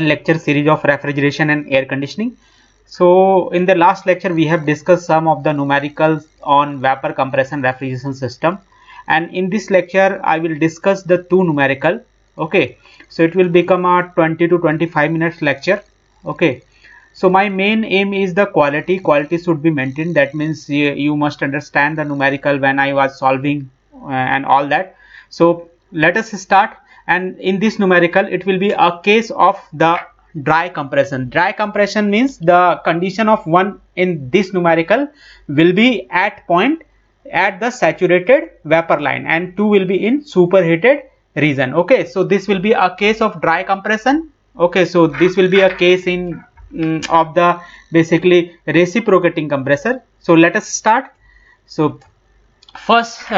lecture series of refrigeration and air conditioning. So in the last lecture we have discussed some of the numericals on vapor compression refrigeration system, and in this lecture I will discuss the two numerical. Okay, so it will become a 20 to 25 minutes lecture. Okay, so my main aim is the quality should be maintained. That means you must understand the numerical when I was solving and all that. So let us start. And in this numerical it will be a case of the dry compression. Dry compression means the condition of 1 in this numerical will be at point at the saturated vapor line and 2 will be in superheated region. Okay, so this will be a case of dry compression. Okay, so this will be a case in of the basically reciprocating compressor. So let us start. So first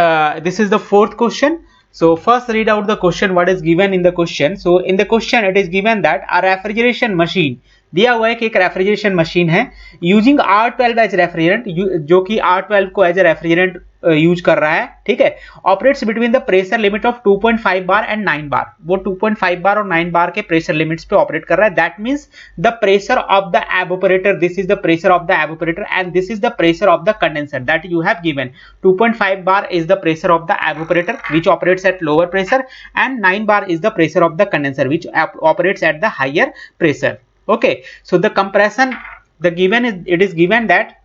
this is the fourth question. So first read out the question, what is given in the question. So in the question it is given that a refrigeration machine, दिया हुआ है कि एक refrigeration machine है using R12 as refrigerant, जो कि R12 को as a refrigerant use कर रहा है, ठीक है, operates between the pressure limit of 2.5 bar and 9 बार, वो 2.5 बार और 9 बार के प्रेशर लिमिट्स पे ऑपरेट कर रहा है. That means the pressure of the evaporator, this is the pressure of the evaporator and this is the pressure of the condenser that you have given. 2.5 bar is the pressure of the evaporator which operates at lower pressure and 9 bar is the pressure of the condenser which operates at the higher pressure. Okay, so the compression, the given is, it is given that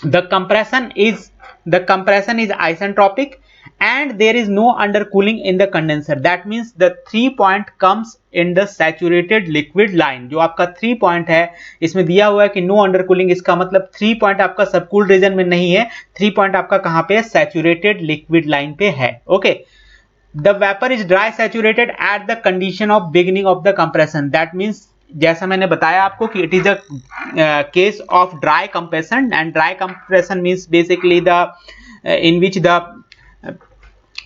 the compression is isentropic and there is no undercooling in the condenser. That means the 3 point comes in the saturated liquid line. जो आपका 3 point है इसमें दिया हुआ है कि no undercooling, इसका मतलब 3 point आपका subcooled region में नहीं है, 3 point आपका कहाँ पे है, saturated liquid line पे है. Okay, the vapor is dry saturated at the condition of beginning of the compression. That means जैसा मैंने बताया आपको कि it is a case of dry compression and dry compression means basically the in which the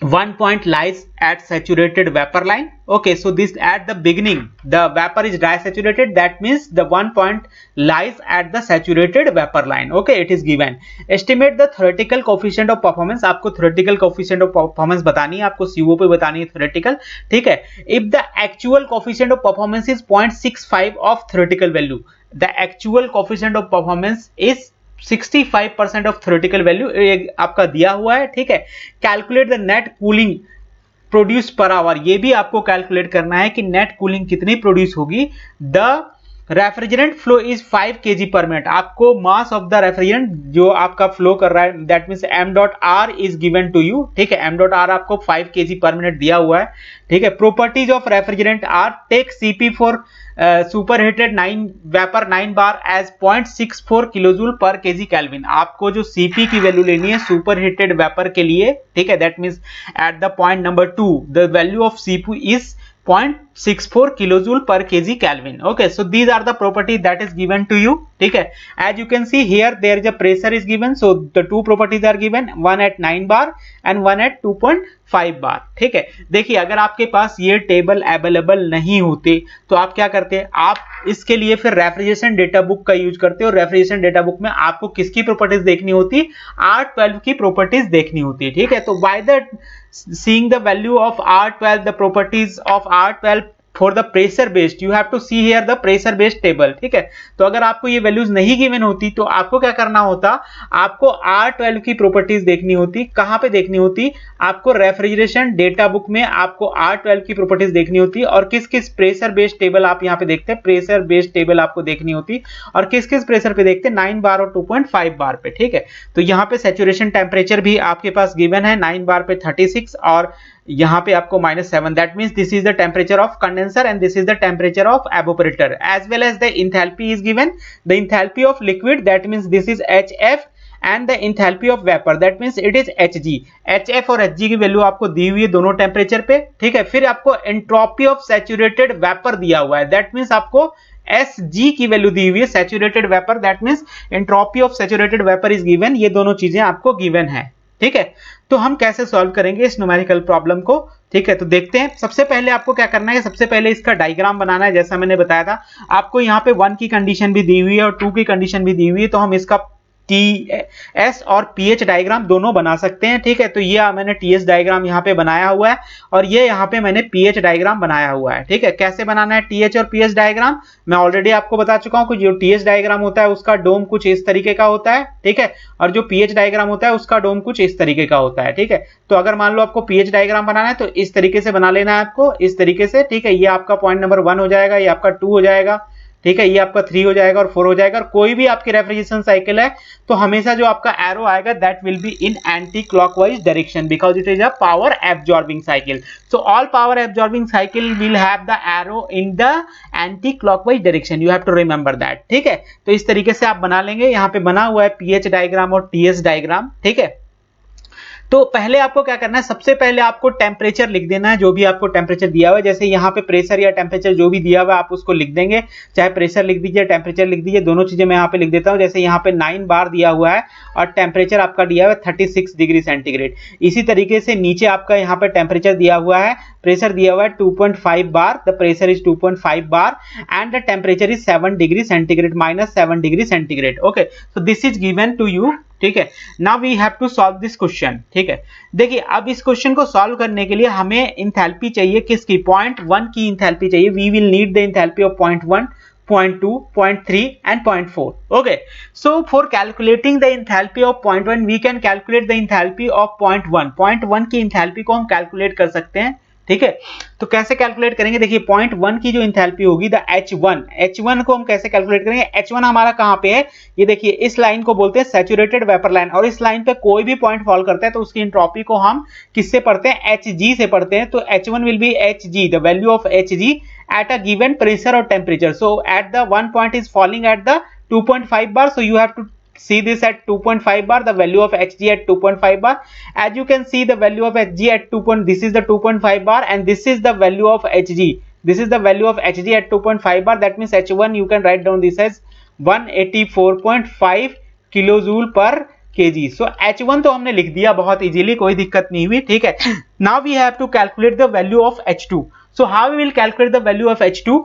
1 point lies at saturated vapor line. Okay, so this at the beginning the vapor is dry saturated, that means the 1 point lies at the saturated vapor line. Okay, it is given. Estimate the theoretical coefficient of performance. आपको theoretical coefficient of performance बतानी है, आपको CO पे बतानी है theoretical, ठीक है. If the actual coefficient of performance is 0.65 of theoretical value, the actual coefficient of performance is 65% of theoretical value आपका दिया हुआ है, ठीक है. Calculate the net cooling produce per hour, ये भी आपको कैलकुलेट करना है कि नेट कूलिंग कितनी प्रोड्यूस होगी. The refrigerant flow is 5 kg पर मिनट. आपको मास ऑफ द रेफ्रिजरेंट जो आपका फ्लो कर रहा है that means m dot r is given to you, ठीक है. m डॉट r आपको 5 kg पर मिनट दिया हुआ है, ठीक है. Properties of refrigerant are take Cp for superheated 9 vapour 9 bar as 0.64 kilojoule पर केजी केल्विन. आपको जो Cp की वैल्यू लेनी है सुपरहीटेड वेपर के लिए, ठीक है. That means at the point number 2 the value of Cp is 0.64 kilojoule per kg Kelvin. Okay, so these are the properties that is given to you. ठीक है. As you can see here, there is a pressure is given, so the two properties are given, one at 9 bar and one at 2.5 bar. ठीक है. देखिए अगर आपके पास ये table available नहीं होते तो आप क्या करते, आप इसके लिए फिर रेफ्रिजरेशन डेटा बुक का यूज करते हो. रेफ्रिजरेशन डेटा बुक में आपको किसकी प्रॉपर्टीज देखनी होती, R12 की प्रॉपर्टीज देखनी होती, ठीक है. तो by the seeing the value of R12, the properties of R12 for the pressure based, you have to see here the pressure based table, ठीक है. तो अगर आपको ये वैल्यूज नहीं गिवन होती तो आपको क्या करना होता, आपको R12 की प्रॉपर्टीज देखनी होती. कहां पे देखनी होती, आपको रेफ्रिजरेशन डेटा बुक में आपको R12 की प्रॉपर्टीज देखनी होती और किस किस प्रेशर बेस्ड टेबल आप यहां पे देखते हैं, प्रेशर बेस्ड टेबल आपको देखनी होती और किस किस प्रेशर पे देखते हैं, 9 बार और 2.5 बार पे, ठीक है. तो यहां पे सैचुरेशन टेम्परेचर भी आपके पास गिवन है, 9 बार पे 36 और यहाँ पे आपको -7. That means this is the temperature of condenser and this is the temperature of evaporator. As well as the enthalpy is given, the enthalpy of liquid that means this is HF and the enthalpy of vapor that means it is Hg. HF और Hg की value आपको दी हुई है दोनों temperature पे, ठीक है. फिर आपको एंट्रोपी ऑफ सैचुरेटेड वेपर दिया हुआ है, दैट मींस आपको Sg की वैल्यू दी हुई है, saturated vapour, that means entropy of saturated vapour is given. ये दोनों चीजें आपको गिवन है, ठीक है. तो हम कैसे सॉल्व करेंगे इस न्यूमेरिकल प्रॉब्लम को, ठीक है. तो देखते हैं. सबसे पहले आपको क्या करना है, सबसे पहले इसका डायग्राम बनाना है. जैसा मैंने बताया था आपको यहाँ पे 1 की कंडीशन भी दी हुई है और 2 की कंडीशन भी दी हुई है, तो हम इसका TS और pH डायग्राम दोनों बना सकते हैं, ठीक है। तो ये मैंने TS डायग्राम यहाँ पे बनाया हुआ है और ये यहाँ पे मैंने pH डायग्राम बनाया हुआ है, ठीक है। कैसे बनाना है TH और pH डायग्राम मैं ऑलरेडी आपको बता चुका हूँ कि जो TH डायग्राम होता है उसका डोम कुछ इस तरीके का होता है, ठीक है, और जो pH डायग्राम होता है उसका डोम कुछ इस तरीके का होता है, ठीक है। तो अगर मान लो आपको pH डायग्राम बनाना है तो इस तरीके से बना लेना है आपको, इस तरीके से, ठीक है। ये आपका पॉइंट नंबर 1 हो जाएगा, ये आपका 2 हो जाएगा, ठीक है, ये आपका 3 हो जाएगा और 4 हो जाएगा। और कोई भी आपकी रेफ्रिजरेशन साइकिल है तो हमेशा जो आपका एरो आएगा that will be in anti clockwise direction because it is a power absorbing cycle. So all power absorbing cycle will have the arrow in the anti clockwise direction, you have to remember that, ठीक है। तो इस तरीके से आप बना लेंगे। यहाँ पे बना हुआ है पीएच डायग्राम और टीएस डायग्राम, ठीक है। तो पहले आपको क्या करना है, सबसे पहले आपको टेम्परेचर लिख देना है, जो भी आपको टेम्परेचर दिया हुआ है। जैसे यहाँ पे प्रेशर या टेम्परेचर जो भी दिया हुआ है आप उसको लिख देंगे, चाहे प्रेशर लिख दीजिए टेम्परेचर लिख दीजिए, दोनों चीजें मैं यहाँ पे लिख देता हूँ। जैसे यहाँ पे 9 बार दिया हुआ है और टेम्परेचर आपका दिया हुआ है 36 डिग्री सेंटीग्रेड। इसी तरीके से नीचे आपका यहाँ पे टेम्परेचर दिया हुआ है, प्रेशर दिया हुआ है 2.5 bar, the pressure is 2.5 bar and the temperature is 7 degree centigrade -7 degree centigrade. Okay, so this is given to you, ठीक है। Now we have to solve this question, ठीक है। देखिए अब इस क्वेश्चन को सॉल्व करने के लिए हमें इंथैल्पी चाहिए, किसकी, पॉइंट 1 की इंथैल्पी चाहिए। We will need the enthalpy of point 1, point 2, point 3 and point 4. Okay, so for calculating the enthalpy of point 1 we can calculate the enthalpy of point 1. Point 1 की enthalpy को हम calculate कर सकते हैं, ठीक है। तो कैसे कैलकुलेट करेंगे, देखिए पॉइंट 1 की जो इंथैल्पी होगी द H1 को हम कैसे कैलकुलेट करेंगे। H1 हमारा कहां पे है, ये देखिए इस लाइन को बोलते हैं सैचुरेटेड वेपर लाइन, और इस लाइन पे कोई भी पॉइंट फॉल करता है तो उसकी एंट्रोपी को हम किससे पढ़ते हैं, Hg से पढ़ते हैं। तो H1 will be Hg, the value of Hg at a given pressure or temperature. So at the one point is falling at the 2.5 bar, so you have to see this at 2.5 bar, the value of Hg at 2.5 bar. As you can see the value of Hg at 2. This is the 2.5 bar and this is the value of Hg. This is the value of Hg at 2.5 bar. That means H1 you can write down this as 184.5 kilojoule per kg. So H1 तो हमने लिख दिया बहुत easily, कोई दिक्कत नहीं हुई, ठीक है। Now we have to calculate the value of H2. So how we will calculate the value of H2?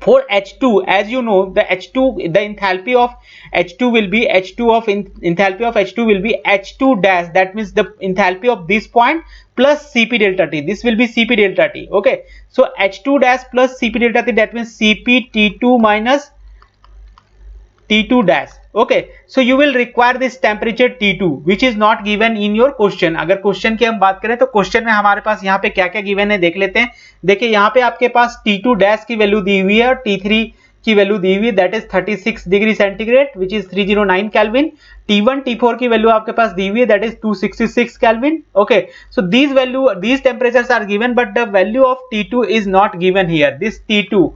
For H2, as you know, the enthalpy of H2 will be enthalpy of H2 will be H2 dash. That means the enthalpy of this point plus Cp delta T. This will be Cp delta T. Okay. So H2 dash plus Cp delta T. That means Cp T2 minus T2 dash. Okay, so you will require this temperature T2 which is not given in your question. अगर question की हम बात करें तो question में हमारे पास यहाँ पे क्या क्या गिवन है देख लेते हैं। देखिए यहाँ पे आपके पास T2 डैश की वैल्यू दी हुई है और T3 की वैल्यू दी हुई है, that is 36 degree centigrade which is 309 kelvin. T1 T4 की वैल्यू आपके पास दी हुई है, that is 266 kelvin. Okay, so these temperatures are given but the value of T2 is not given here. This T2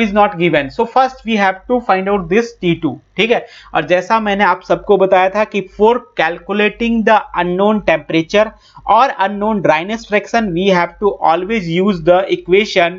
is not given. So first we have to find out this T2, ठीक है। और जैसा मैंने आप सबको बताया था कि for calculating the unknown temperature or unknown dryness fraction we have to always use the equation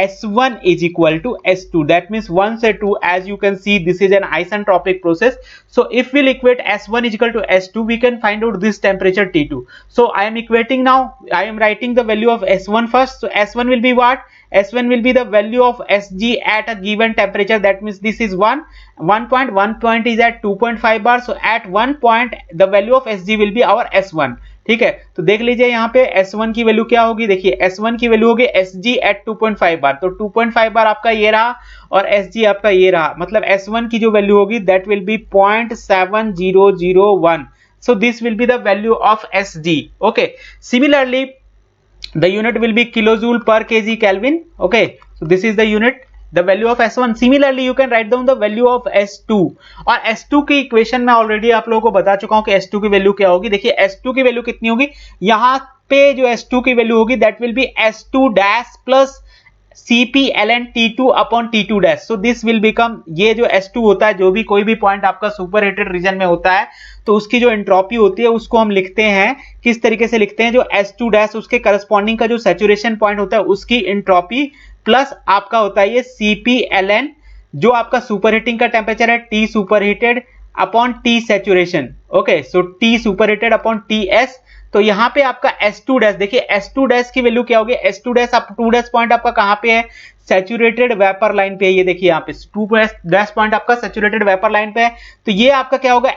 S1 is equal to S2. That means 1 से 2, as you can see this is an isentropic process. So if we'll equate S1 is equal to S2 we can find out this temperature T2. So I am equating now, I am writing the value of S1 first. So S1 will be what? S1 will be the value of Sg at a given temperature. That means this is 1 point is at 2.5 bar. So at 1 point the value of Sg will be our S1, ठीक है। तो देख लीजिए यहाँ पे S1 की value क्या होगी, देखिए S1 की वैल्यू होगी Sg at 2.5 बार। तो 2.5 बार आपका ये रहा और Sg आपका ये रहा, मतलब S1 की जो वैल्यू होगी that will be 0.7001. So this will be the value of Sg. Okay, similarly the unit will be kilojoule per kg Kelvin. Okay, so this is the unit, the value of S1. Similarly you can write down the value of S2. और S2 की equation मैं already आप लोगों को बता चुका हूं कि S2 की वैल्यू क्या होगी। देखिए S2 की वैल्यू कितनी होगी, यहाँ पे जो S2 की वैल्यू होगी that will be S2 dash plus Cp ln T2 upon T2 dash. So this will become, ये जो S2 होता है, जो भी कोई भी पॉइंट आपका सुपर हीटेड रीजन में होता है तो उसकी जो एंट्रोपी होती है उसको हम लिखते हैं, किस तरीके से लिखते हैं, जो S2 डैश उसके करस्पॉन्डिंग का जो सैचुरेशन पॉइंट होता है उसकी एंट्रोपी प्लस आपका होता है ये Cp ln जो आपका सुपर हीटिंग का टेम्परेचर है T superheated upon T saturation. Okay, so T superheated upon Ts। तो यहाँ पे आपका S2 डैश, देखिए S2 डैश की वैल्यू क्या होगी, S2 डैश आप 2 डैश पॉइंट आपका कहाँ पे है, सैचुरेटेड वेपर लाइन पे है, ये देखिए यहाँ पे 2 डैश पॉइंट आपका सैचुरेटेड वेपर लाइन पे है, तो ये आपका क्या होगा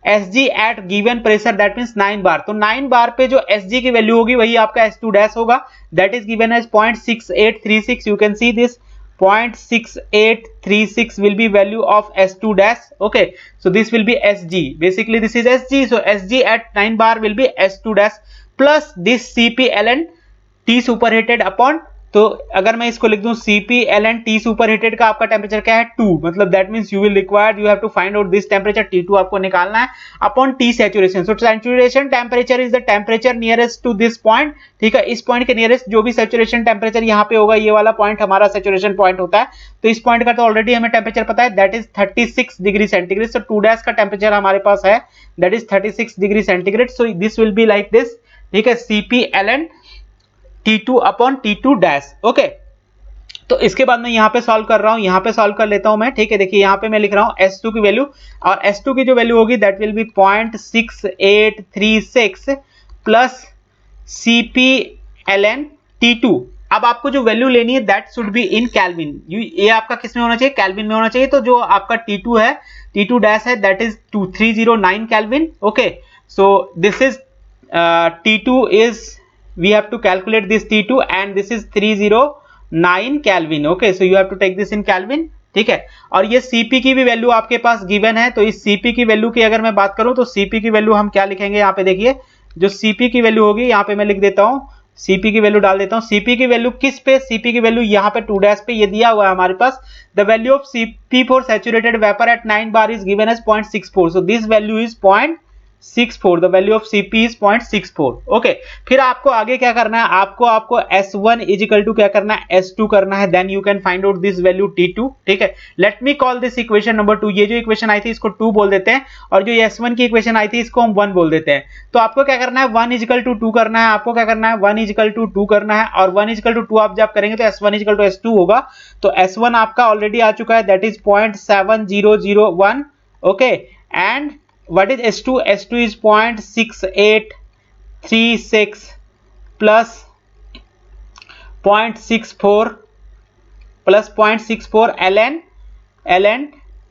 Sg at given pressure that means 9 bar. तो 9 बार पे जो Sg की वैल्यू होगी वही आपका S2 डैश होगा, that is given as 0.6836। You can see this 0.6836 will be value of S2 dash. Okay, so this will be Sg, basically this is Sg, so Sg at 9 bar will be S2 dash plus this Cp ln T superheated upon, तो अगर मैं इसको लिख दूं Cp ln T superheated का आपका temperature क्या है 2, मतलब that means you have to find out this temperature T2 आपको निकालना है upon T saturation. So saturation temperature is the temperature nearest to this point, ठीक है, इस पॉइंट के नियरेस्ट जो भी सैचुरेशन टेम्परेचर यहाँ पे होगा, ये वाला पॉइंट हमारा सैचुरेशन पॉइंट होता है, तो इस पॉइंट का तो ऑलरेडी हमें टेम्परेचर पता है, that is 36 degree centigrade. So 2 dash का टेम्परेचर हमारे पास है that is 36 degree centigrade. So this will be like this, ठीक है, Cp ln T2 upon T2 dash. Okay, तो इसके बाद मैं यहाँ पे सॉल्व कर रहा हूँ, यहाँ पे सॉल्व कर लेता हूँ मैं, ठीक है। देखिए यहाँ पे मैं लिख रहा हूँ S2 की वैल्यू, और S2 की जो वैल्यू होगी that will B 0.6836 plus Cp ln T2। अब आपको जो वैल्यू लेनी है that should be in kelvin, ये आपका किस में होना चाहिए, केल्विन में होना चाहिए। तो जो आपका T2 है, T2 डैश है, that is 2309 kelvin. Okay, so this is T2 is, we have to calculate this T2 and this is 309 Kelvin. Okay, so you have to take this in Kelvin, ठीक है। और ये Cp की भी value आपके पास given है, तो इस Cp की वैल्यू की अगर मैं बात करूं तो Cp की वैल्यू हम क्या लिखेंगे, यहाँ पे देखिए जो Cp की वैल्यू होगी, यहाँ पे मैं लिख देता हूँ, Cp की वैल्यू डाल देता हूँ। Cp की वैल्यू किस पे, Cp की वैल्यू यहाँ पे 2 डैश पे ये दिया हुआ है हमारे पास, the value of Cp for saturated vapour at 9 bar is given as 0.64, so this value is 0.64, the value of Cp is 0.64। Okay, फिर आपको आगे क्या करना है, आपको S1 इज इक्वल टू क्या करना है, S2 करना है, then you can find out this value T2, ठीक है। Let me call this equation number 2, ये जो इक्वेशन आई थी इसको 2 बोल देते हैं, और जो S1 की इक्वेशन आई थी इसको हम 1 बोल देते हैं। तो आपको क्या करना है, 1 इज इक्वल टू 2 करना है, आपको क्या करना है, 1 इज इक्वल टू 2 करना है, और 1 इज इक्वल टू 2 आप जब करेंगे तो S1 is equal to S2 होगा। तो S1 आपका ऑलरेडी आ चुका है, that is 0.7001। Okay, and what is S2? S2 is 0.6836 plus 0.64 ln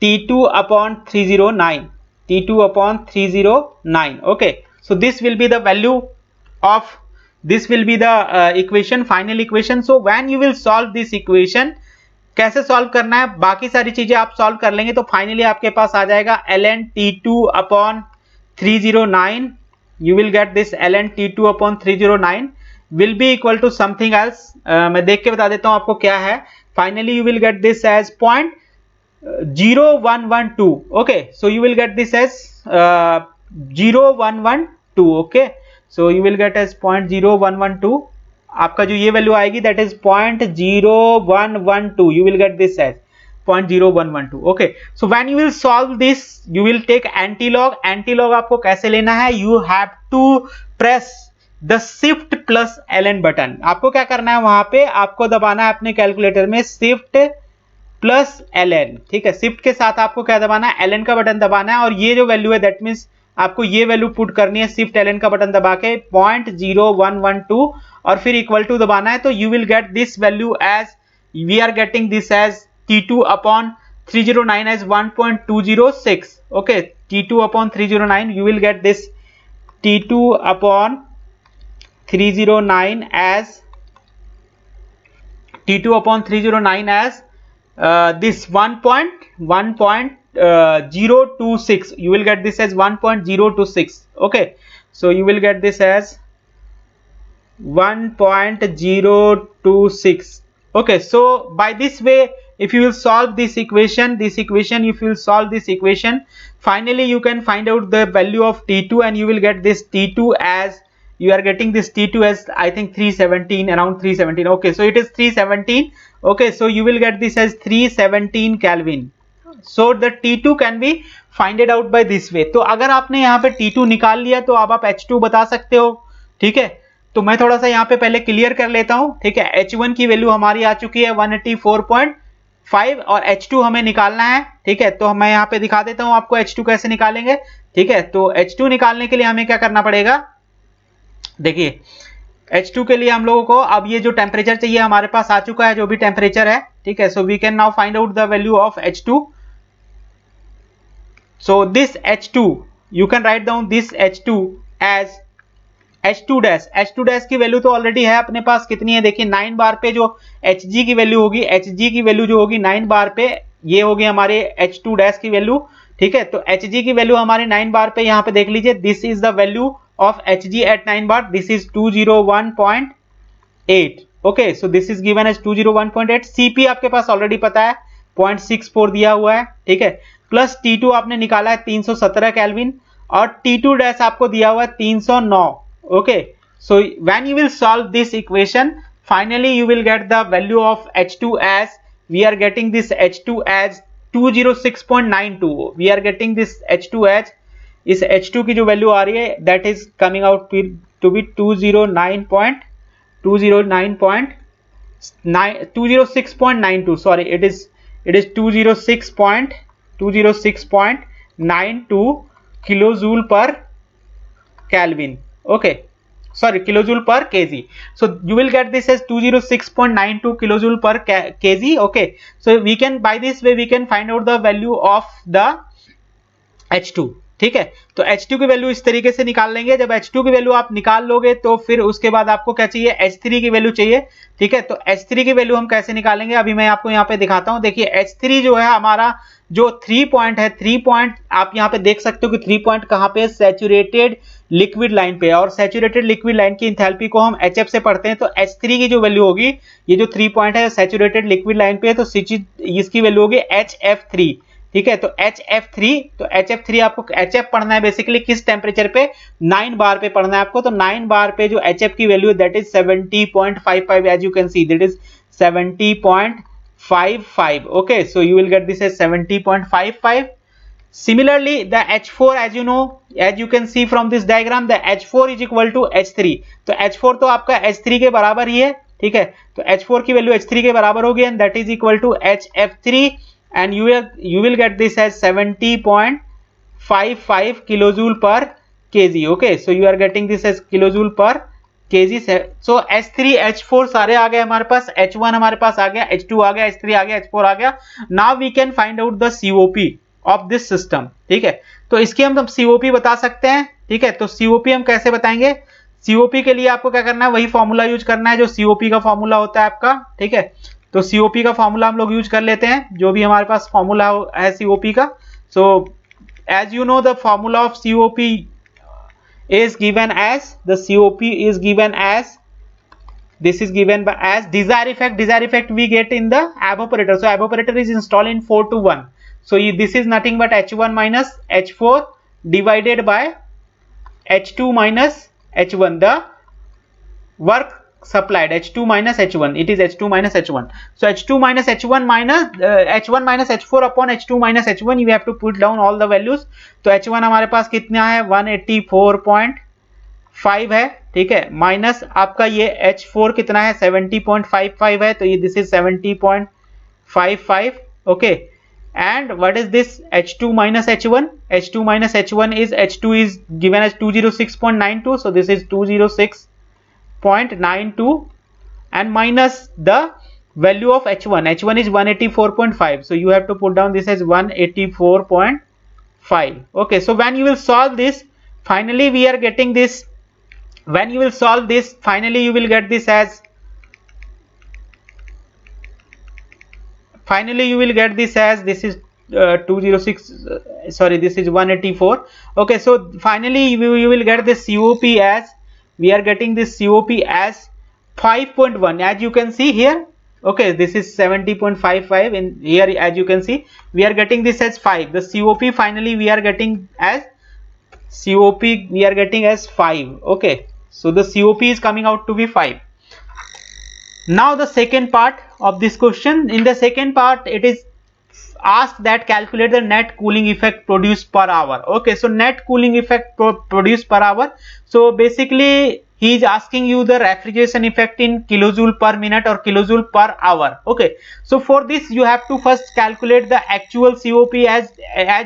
T2 upon 309, T2 upon 309. Okay, so this will be the value of, this will be the equation, final equation. So when you will solve this equation, कैसे solve करना है, बाकी सारी चीजें आप solve कर लेंगे तो फाइनली आपके पास आ जाएगा ln T2 upon 309, you will get this ln T2 upon 309 will be equal to something else, मैं देख के बता देता हूं आपको क्या है। Finally you will get this as 0.0112। Okay, so you will get this as 0112। Okay, so you will get as 0.0112, आपका जो ये वैल्यू आएगी that is 0.0112, you will get this as 0.0112। Okay, so when you will solve this you will take antilog. Antilog आपको कैसे लेना है, you have to press the shift plus ln button. आपको क्या करना है, वहां पे आपको दबाना है अपने कैलकुलेटर में शिफ्ट प्लस ln, ठीक है। शिफ्ट के साथ आपको क्या दबाना है, ln का बटन दबाना है, और ये जो वैल्यू है दैट मीन्स आपको ये वैल्यू पुट करनी है शिफ्ट ln का बटन दबा के 0.0112, और फिर इक्वल टू दबाना है, तो you will get this value as, we are getting this as T2 upon 309 as 1.206। Okay, T2 upon 309, you will get this T2 upon 309 as T2 upon 309 as this 1.026, you will get this as 1.026. okay, so you will get this as 1.026. okay, so by this way if you will solve this equation, if you will solve this equation, finally you can find out the value of T2 and you will get this T2 as, you are getting this T2 as I think 317, around 317. okay, so it is 317. okay, so you will get this as 317 Kelvin. so the T2 can be finded out by this way. तो अगर आपने यहाँ पे T2 निकाल लिया तो अब आप H2 बता सकते हो, ठीक है। तो मैं थोड़ा सा यहाँ पे पहले क्लियर कर लेता हूँ, ठीक है। H1 की वैल्यू हमारी आ चुकी है 184.5 और H2 हमें निकालना है, ठीक है। तो मैं यहाँ पे दिखा देता हूँ आपको H2 कैसे निकालेंगे, ठीक है। तो H2 निकालने के लिए हमें क्या करना पड़ेगा, देखिए H2 के लिए हम लोगों को अब ये जो टेम्परेचर चाहिए हमारे पास आ चुका है, जो भी टेम्परेचर है, ठीक है। So we can now find out the value of H2. So this H2, you can write down this H2 as H2 dash. H2 dash की वैल्यू तो ऑलरेडी है अपने पास, कितनी है देखिए 9 बार पे जो Hg की वैल्यू होगी, Hg की वैल्यू जो होगी 9 बार पे, ये होगी हमारे H2 डैश की वैल्यू, ठीक है। तो Hg की वैल्यू हमारे 9 बार पे यहाँ पे देख लीजिए, this is the value of Hg at 9 bar, this is 201.8। Okay, so this is given as 201.8। Cp आपके पास ऑलरेडी पता है 0.64 दिया हुआ है, ठीक है। प्लस T2 आपने निकाला है 317 केल्विन, और T2 डैश आपको दिया हुआ है 309। Okay, so when you will solve this equation, finally you will get the value of H2 as, we are getting this H2 as 206.92। We are getting this H2 as, इस H2 की जो value आ रही है that is coming out to be 206.92, sorry, it is 206.92 kilojoule per kelvin. Okay, sorry, kilojoule per kg. So you will get this as 206.92 kilojoule per kg. Okay, so we can, by this way we can find out the value of the H2, ठीक है। तो H2 की value इस तरीके से निकाल लेंगे। जब H2 की वैल्यू आप निकाल लोगे तो फिर उसके बाद आपको क्या चाहिए, H3 की वैल्यू चाहिए, ठीक है। तो H3 की वैल्यू हम कैसे निकालेंगे, अभी मैं आपको यहाँ पे दिखाता हूँ। देखिए H3 जो है हमारा जो 3 पॉइंट है, 3 पॉइंट आप यहाँ पे देख सकते हो कि 3 पॉइंट कहाँ पे, सैचुरेटेड लिक्विड लाइन पे, और सैचुरेटेड लिक्विड लाइन की इंथैल्पी को हम HF से पढ़ते हैं। तो H3 की जो वैल्यू होगी, ये जो 3 पॉइंट है सैचुरेटेड लिक्विड लाइन पे है, तो इसकी वैल्यू होगी HF3, ठीक है। तो HF3 आपको HF पढ़ना है बेसिकली किस टेम्परेचर पे, 9 बार पे पढ़ना है आपको। तो 9 बार पे जो HF की value that is 70.55, as you can see that is 70.55। Okay, so you will get this as 70.55। Similarly, the H4, as you know, as you can see from this diagram, the H4 is equal to H3. तो H4 तो आपका H3 के बराबर ही है, ठीक है। तो H4 की वैल्यू H3 के बराबर होगी, and that is equal to HF3, and you will get this as 70.55 kilojoule per kg. Okay, so you are getting this as kilojoule per kg. So H3 H4 सारे आ गए हमारे पास, H1 हमारे पास आ गया, H2 आ गया, H3 आ गया, H4 आ गया। Now we can find out the COP of this system, ठीक है। तो इसकी हम COP बता सकते हैं, ठीक है। तो COP हम कैसे बताएंगे, COP के लिए आपको क्या करना है, वही फॉर्मूला यूज करना है जो COP का फॉर्मूला होता है आपका, ठीक है। तो COP का फॉर्मूला हम लोग यूज कर लेते हैं, जो भी हमारे पास फॉर्मूला है COP का। So as you know the formula of COP is given as, the COP is given as, this is given by as desired effect we get in the evaporator. So evaporator is installed in 4:1. So this is nothing but H1 minus H4 divided by H2 minus H1, the work supplied, H2 minus H1, it is H2 minus H1. So H2 minus H1 minus H1 minus H4 upon H2 minus H1, you have to put down all the values. तो H1 हमारे पास कितना है, 184.5 है, ठीक है, minus आपका ये H4 कितना है, 70.55 है, तो ये this is 70.55, okay. And what is this H2 minus H1? H2 minus H1 is, H2 is given as 206.92, so this is 206.92, and minus the value of H1. H1 is 184.5, so you have to put down this as 184.5. Okay, so when you will solve this, finally we are getting this, when you will solve this, finally you will get this as, finally you will get this as, this is 206, sorry, this is 184. Okay, so finally you will get this COP as, we are getting this COP as 5.1, as you can see here. Okay, this is 70.55, in here as you can see we are getting this as 5. The COP finally we are getting as, COP we are getting as 5. Okay, so the COP is coming out to be 5. Now the second part of this question, in the second part it is asked that calculate the net cooling effect produced per hour. Okay, so net cooling effect produced per hour, so basically he is asking you the refrigeration effect in kilojoule per minute or kilojoule per hour. Okay, so for this you have to first calculate the actual COP, as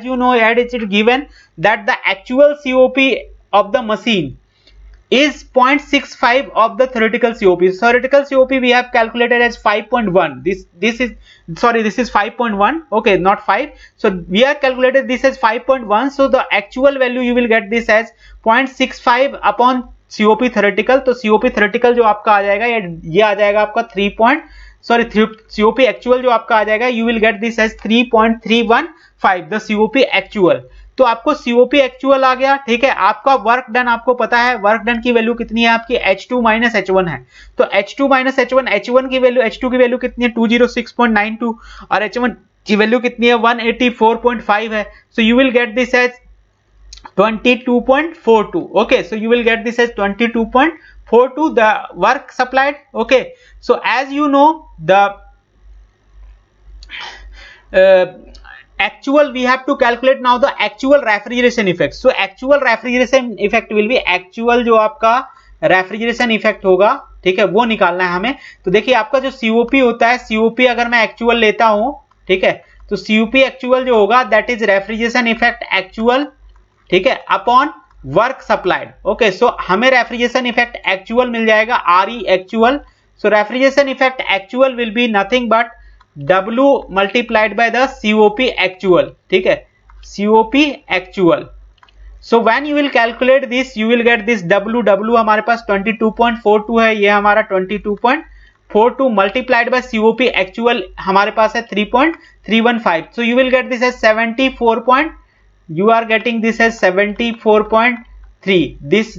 you know, as it is given that the actual COP of the machine is 0.65 of the theoretical COP. Theoretical COP we have calculated as 5.1. This is 5.1. Okay, not 5. So we have calculated this as 5.1. So the actual value you will get this as 0.65 upon COP theoretical. तो COP theoretical जो आपका आ जाएगा ये आ जाएगा आपका COP actual जो आपका आ जाएगा, you will get this as 3.315 the COP actual. तो आपको COP एक्चुअल आ गया, ठीक है। आपका वर्क डन आपको पता है, वर्क डन की वैल्यू कितनी है आपकी H2 माइनस H1 है। तो H2 माइनस H1, H1 की वैल्यू, H2 की वैल्यू कितनी है 206.92 और H1 की वैल्यू कितनी है 184.5 है। So you will get this as 22.42. Okay, so you will get this as 22.42 the work supplied. Okay, so as you know the actual we have to calculate now the actual refrigeration effect. So actual refrigeration effect will be actual जो आपका refrigeration effect होगा, ठीक है, वो निकालना है हमें। तो देखिए आपका जो COP होता है, COP अगर मैं actual लेता हूं, ठीक है, तो COP actual जो होगा that is refrigeration effect actual, ठीक है, upon work supplied. ओके, सो हमें refrigeration effect actual मिल जाएगा RE actual. So refrigeration effect actual will be nothing but W multiplied by the COP actual, ठीक है, COP actual. So when you will calculate this, you will get this W हमारे पास 22.42 है, ये हमारा 22.42 multiplied by COP actual हमारे पास है 3.315. So you will get this as 74. You are getting this as 74.3. This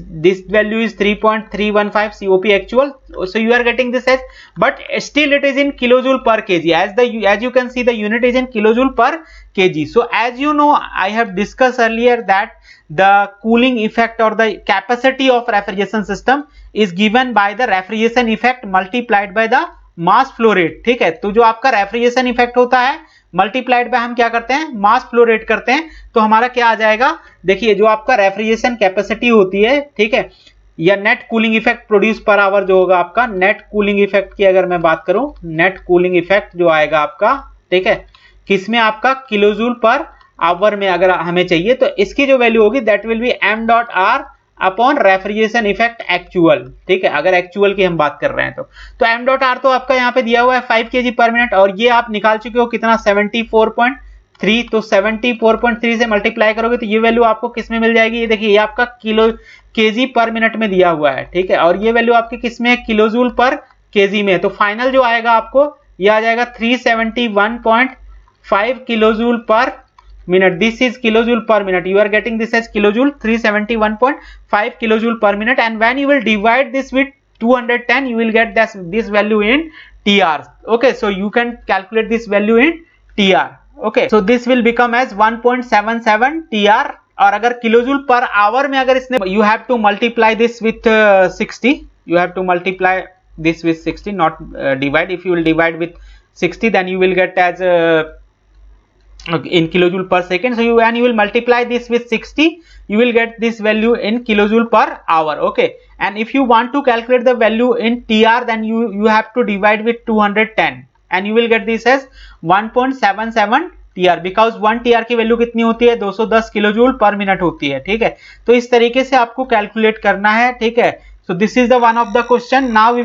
value is 3.315 COP actual. So you are getting this as, but still it is in kilojoule per kg. As you can see, the unit is in kilojoule per kg. So as you know, I have discussed earlier that the cooling effect or the capacity of refrigeration system is given by the refrigeration effect multiplied by the mass flow rate, ठीक है। तो जो आपका refrigeration effect होता है multiplied by हम क्या करते हैं, मास फ्लो रेट करते हैं। तो हमारा क्या आ जाएगा, देखिए जो आपका रेफ्रिजरेशन कैपेसिटी होती है, ठीक है, या net cooling effect produce per hour जो होगा आपका, नेट कूलिंग इफेक्ट की अगर मैं बात करूं, नेट कूलिंग इफेक्ट जो आएगा आपका, ठीक है, किसमें आपका किलोजूल पर आवर में अगर हमें चाहिए, तो इसकी जो वैल्यू होगी that will B m.r upon refrigeration effect actual, ठीक है, अगर एक्चुअल की हम बात कर रहे हैं तो m.r तो आपका यहाँ पे दिया हुआ है 5 kg पर मिनट, और ये आप निकाल चुके हो कितना 74.3। तो 74.3 से मल्टीप्लाई करोगे तो ये वैल्यू आपको किस में मिल जाएगी, ये देखिए ये आपका kg पर मिनट में दिया हुआ है, ठीक है, और ये वैल्यू आपके किस में है, किलोजूल पर kg में। तो फाइनल जो आएगा आपको ये आ जाएगा 371.5 किलोजूल पर minute. This is kilojoule per minute. You are getting this as kilojoule, 371.5 kilojoule per minute, and when you will divide this with 210, you will get this value in TR. Okay, so you can calculate this value in TR. Okay, so this will become as 1.77 TR. और अगर kilojoule per hour में अगर इसने, you have to multiply this with 60. You have to multiply this with 60, not divide. If you will divide with 60, then you will get as in kilojoule per second. So when you will multiply this with 60, you will get this value in kilojoule per hour. Okay, and if you want to calculate the value in TR, then you have to divide with 210 and you will get this as 1.77 TR, because 1 TR की value कितनी होती है, 210 kilojoule पर minute होती है, ठीक है। तो इस तरीके से आपको कैलकुलेट करना है, ठीक है। सो this is the one of the question. Now